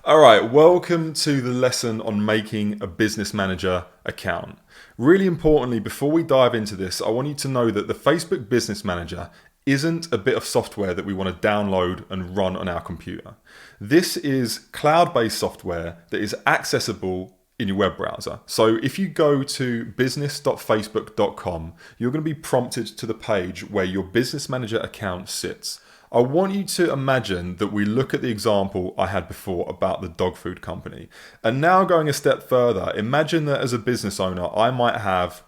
All right, welcome to the lesson on making a business manager account. Really importantly, before we dive into this, I want you to know that the Facebook Business Manager isn't a bit of software that we want to download and run on our computer. This is cloud-based software that is accessible in your web browser. So if you go to business.facebook.com, you're going to be prompted to the page where your business manager account sits. I want you to imagine that we look at the example I had before about the dog food company. And now going a step further, imagine that as a business owner, I might have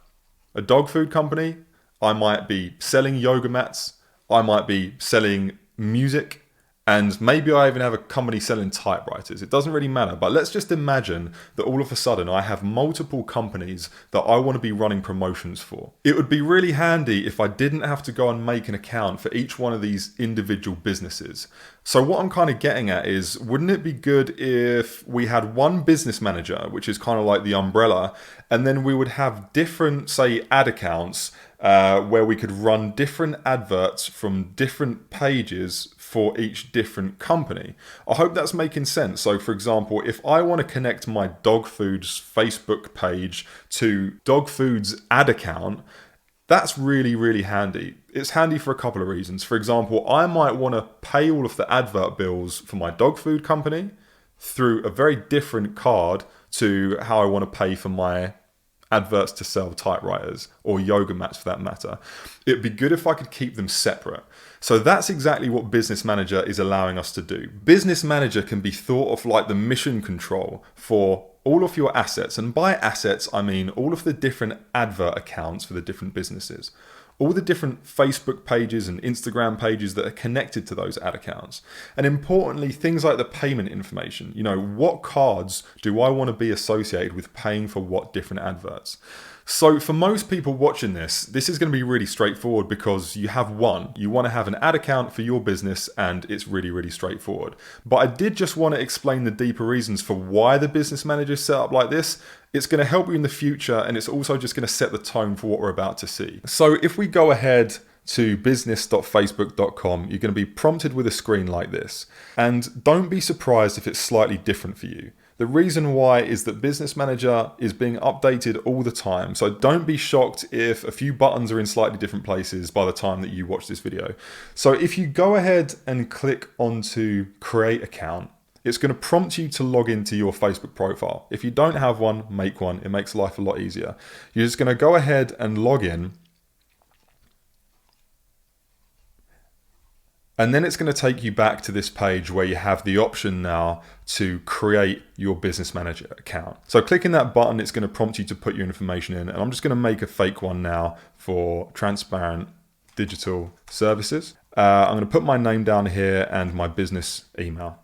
a dog food company, I might be selling yoga mats, I might be selling music, and maybe I even have a company selling typewriters. It doesn't really matter, but let's just imagine that all of a sudden I have multiple companies that I want to be running promotions for. It would be really handy if I didn't have to go and make an account for each one of these individual businesses. So what I'm kind of getting at is, wouldn't it be good if we had one business manager, which is kind of like the umbrella, and then we would have different, say, ad accounts where we could run different adverts from different pages for each different company. I hope that's making sense. So for example, if I want to connect my dog food's Facebook page to dog food's ad account, that's really, really handy. It's handy for a couple of reasons. For example, I might want to pay all of the advert bills for my dog food company through a very different card to how I want to pay for my adverts to sell typewriters or yoga mats for that matter. It'd be good if I could keep them separate. So that's exactly what Business Manager is allowing us to do. Business Manager can be thought of like the mission control for all of your assets. And by assets, I mean all of the different advert accounts for the different businesses. All the different Facebook pages and Instagram pages that are connected to those ad accounts. And importantly, things like the payment information. You know, what cards do I want to be associated with paying for what different adverts? So for most people watching this is going to be really straightforward because you have one. You want to have an ad account for your business and it's really, really straightforward. But I did just want to explain the deeper reasons for why the business manager is set up like this. It's going to help you in the future and it's also just going to set the tone for what we're about to see. So if we go ahead to business.facebook.com, you're going to be prompted with a screen like this. And don't be surprised if it's slightly different for you. The reason why is that Business Manager is being updated all the time. So don't be shocked if a few buttons are in slightly different places by the time that you watch this video. So if you go ahead and click onto Create Account, it's going to prompt you to log into your Facebook profile. If you don't have one, make one. It makes life a lot easier. You're just going to go ahead and log in. And then it's going to take you back to this page where you have the option now to create your Business Manager account. So clicking that button, it's going to prompt you to put your information in. And I'm just going to make a fake one now for Transparent Digital Services. I'm going to put my name down here and my business email.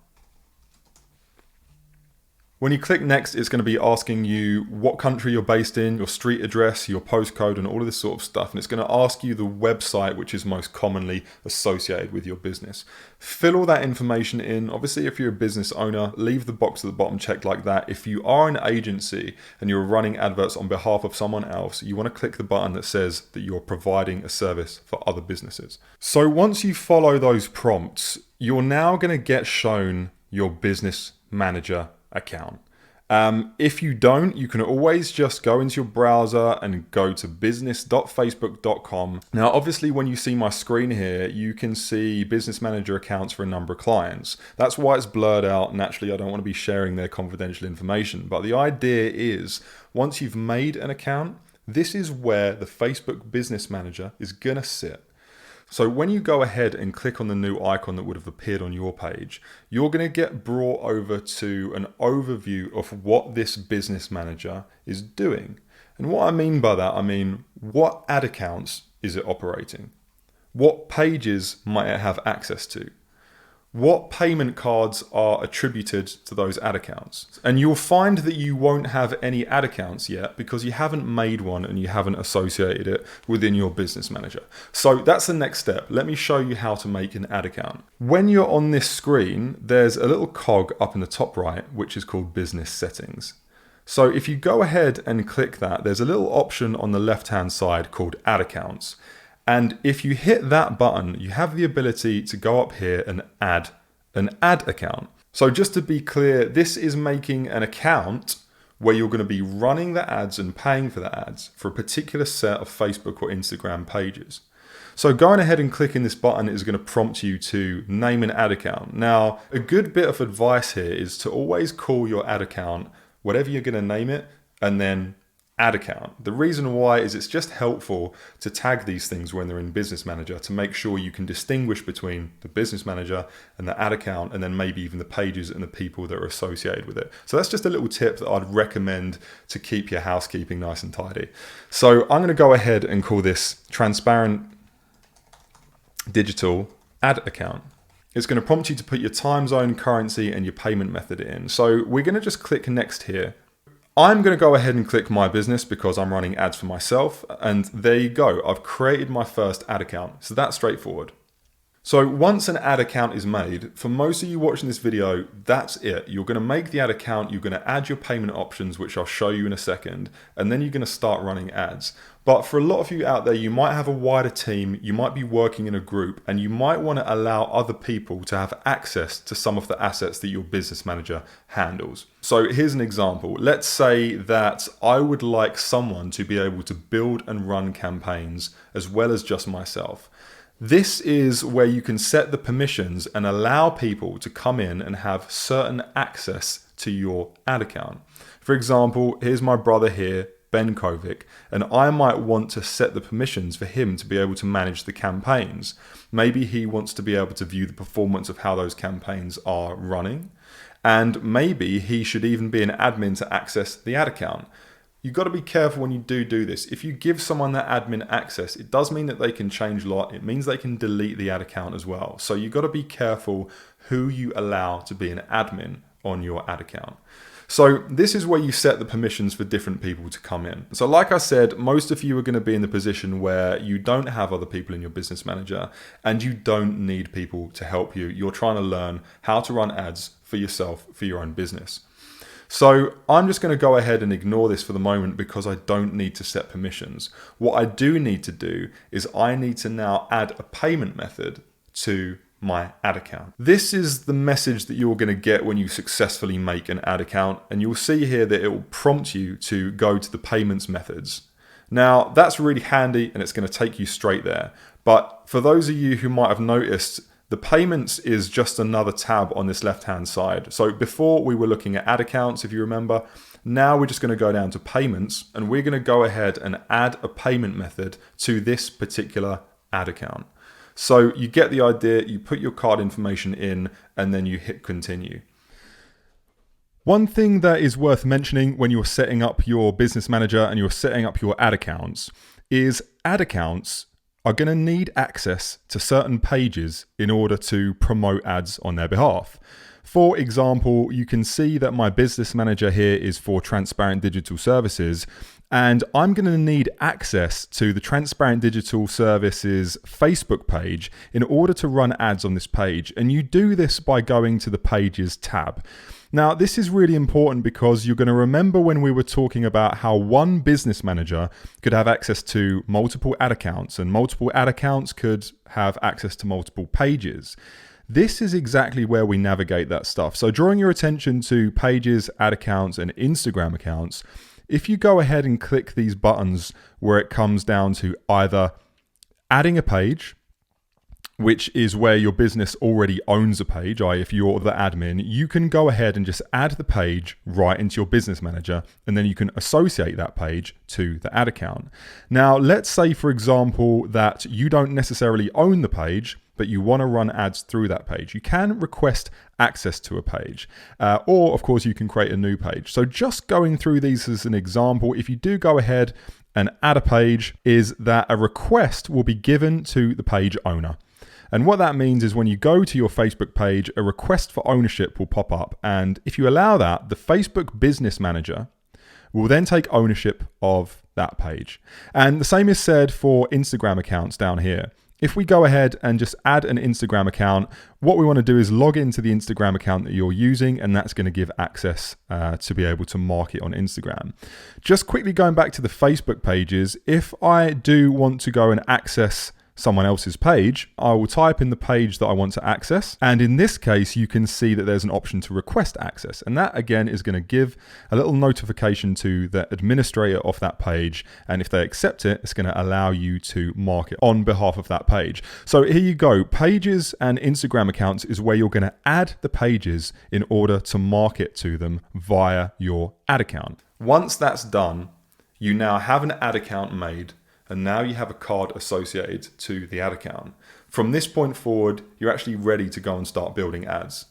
When you click next, it's going to be asking you what country you're based in, your street address, your postcode, and all of this sort of stuff. And it's going to ask you the website which is most commonly associated with your business. Fill all that information in. Obviously, if you're a business owner, leave the box at the bottom checked like that. If you are an agency and you're running adverts on behalf of someone else, you want to click the button that says that you're providing a service for other businesses. So once you follow those prompts, you're now going to get shown your Business Manager account. If you don't, you can always just go into your browser and go to business.facebook.com. Now, obviously, when you see my screen here, you can see business manager accounts for a number of clients. That's why it's blurred out. Naturally, I don't want to be sharing their confidential information. But the idea is, once you've made an account, this is where the Facebook Business Manager is going to sit. So when you go ahead and click on the new icon that would have appeared on your page, you're going to get brought over to an overview of what this business manager is doing. And what I mean by that, I mean, what ad accounts is it operating? What pages might it have access to? What payment cards are attributed to those ad accounts? And you'll find that you won't have any ad accounts yet because you haven't made one and you haven't associated it within your business manager. So that's the next step. Let me show you how to make an ad account. When you're on this screen, there's a little cog up in the top right, which is called Business Settings. So if you go ahead and click that, there's a little option on the left-hand side called Ad Accounts. And if you hit that button, you have the ability to go up here and add an ad account. So just to be clear, this is making an account where you're going to be running the ads and paying for the ads for a particular set of Facebook or Instagram pages. So going ahead and clicking this button is going to prompt you to name an ad account. Now, a good bit of advice here is to always call your ad account whatever you're going to name it, and then ad account. The reason why is it's just helpful to tag these things when they're in Business Manager to make sure you can distinguish between the Business Manager and the ad account, and then maybe even the pages and the people that are associated with it. So that's just a little tip that I'd recommend to keep your housekeeping nice and tidy. So I'm going to go ahead and call this Transparent Digital Ad Account. It's going to prompt you to put your time zone, currency, and your payment method in. So we're going to just click next here. I'm going to go ahead and click My Business because I'm running ads for myself. And there you go. I've created my first ad account. So that's straightforward. So once an ad account is made, for most of you watching this video, that's it. You're going to make the ad account, you're going to add your payment options, which I'll show you in a second, and then you're going to start running ads. But for a lot of you out there, you might have a wider team, you might be working in a group, and you might want to allow other people to have access to some of the assets that your business manager handles. So here's an example. Let's say that I would like someone to be able to build and run campaigns as well as just myself. This is where you can set the permissions and allow people to come in and have certain access to your ad account. For example, here's my brother here, Ben Kovic, and I might want to set the permissions for him to be able to manage the campaigns. Maybe he wants to be able to view the performance of how those campaigns are running, and maybe he should even be an admin to access the ad account. You've got to be careful when you do this. If you give someone that admin access, it does mean that they can change a lot. It means they can delete the ad account as well. So you've got to be careful who you allow to be an admin on your ad account. So this is where you set the permissions for different people to come in. So like I said, most of you are going to be in the position where you don't have other people in your business manager and you don't need people to help you. You're trying to learn how to run ads for yourself, for your own business. So I'm just going to go ahead and ignore this for the moment because I don't need to set permissions. What I do need to do is I need to now add a payment method to my ad account. This is the message that you're going to get when you successfully make an ad account, and you'll see here that it will prompt you to go to the payments methods. Now that's really handy and it's going to take you straight there. But for those of you who might have noticed, the payments is just another tab on this left-hand side. So before we were looking at ad accounts, if you remember, now we're just going to go down to payments and we're going to go ahead and add a payment method to this particular ad account. So you get the idea, you put your card information in and then you hit continue. One thing that is worth mentioning when you're setting up your business manager and you're setting up your ad accounts is ad accounts are going to need access to certain pages in order to promote ads on their behalf. For example, you can see that my business manager here is for Transparent Digital Services, and I'm going to need access to the Transparent Digital Services Facebook page in order to run ads on this page. And you do this by going to the Pages tab. Now, this is really important because you're going to remember when we were talking about how one business manager could have access to multiple ad accounts and multiple ad accounts could have access to multiple pages. This is exactly where we navigate that stuff. So drawing your attention to pages, ad accounts, and Instagram accounts, if you go ahead and click these buttons where it comes down to either adding a page, which is where your business already owns a page, i.e. if you're the admin, you can go ahead and just add the page right into your business manager, and then you can associate that page to the ad account. Now, let's say, for example, that you don't necessarily own the page, but you want to run ads through that page. You can request access to a page, or of course you can create a new page. So just going through these as an example, if you do go ahead and add a page, is that a request will be given to the page owner. And what that means is when you go to your Facebook page, a request for ownership will pop up. And if you allow that, the Facebook Business Manager will then take ownership of that page. And the same is said for Instagram accounts down here. If we go ahead and just add an Instagram account, what we want to do is log into the Instagram account that you're using, and that's going to give access to be able to market on Instagram. Just quickly going back to the Facebook pages, if I do want to go and access someone else's page, I will type in the page that I want to access. And in this case, you can see that there's an option to request access. And that again is going to give a little notification to the administrator of that page. And if they accept it, it's going to allow you to mark it on behalf of that page. So here you go. Pages and Instagram accounts is where you're going to add the pages in order to market to them via your ad account. Once that's done, you now have an ad account made, and now you have a card associated to the ad account. From this point forward, you're actually ready to go and start building ads.